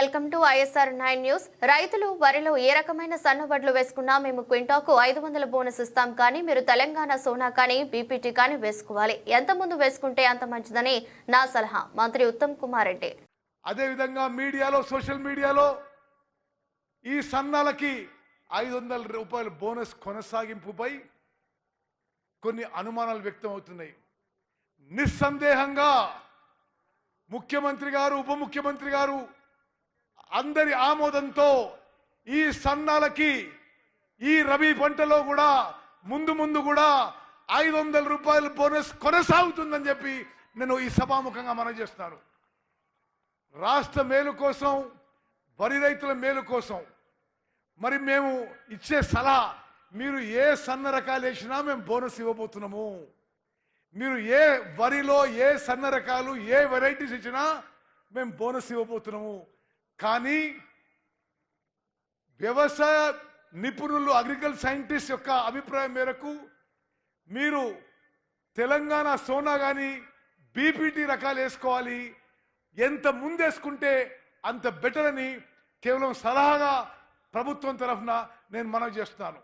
Welcome to ISR 9 news. రైతులు వరిలో ఏ రకమైన సన్నవడ్లు వేసుకున్నా మేము క్వింటాకు 500 బోనస్ ఇస్తాం, కానీ మీరు తెలంగాణ సోనా కానీ బీపీటీ కానీ వేసుకోవాలి. ఎంత ముందు వేసుకుంటే అంత మంచిదని నా సలహా, మంత్రి ఉత్తమ్ కుమార్ రెడ్డి. అదే విధంగా మీడియాలో, సోషల్ మీడియాలో ఈ సన్నాలకి 500 రూపాయల బోనస్ కొనసాగింపుపై కొన్ని అనుమానాలు వ్యక్తం అవుతున్నాయి. నిస్సందేహంగా ముఖ్యమంత్రి గారు, ఉప ముఖ్యమంత్రి గారు అందరి ఆమోదంతో ఈ సన్నాలకి ఈ రబీ పంటలో కూడా ముందు కూడా 500 రూపాయల బోనస్ కొనసాగుతుందని చెప్పి నేను ఈ సభాముఖంగా మనవి చేస్తున్నాను. రాష్ట్ర మేలు కోసం, వరి రైతుల మేలు కోసం మరి మేము ఇచ్చే సలహా, మీరు ఏ సన్న రకాలు వేసినా మేము బోనస్ ఇవ్వబోతున్నాము. మీరు ఏ వరిలో ఏ సన్న రకాలు, ఏ వెరైటీస్ ఇచ్చినా మేము బోనస్ ఇవ్వబోతున్నాము. కానీ వ్యవసాయ నిపుణులు, అగ్రికల్చర్ సైంటిస్ట్ యొక్క అభిప్రాయం మేరకు మీరు తెలంగాణ సోనా కానీ బీపీటీ రకాలు వేసుకోవాలి, ఎంత ముందేసుకుంటే అంత బెటర్ అని కేవలం సలహాగా ప్రభుత్వం తరఫున నేను మనవి చేస్తున్నాను.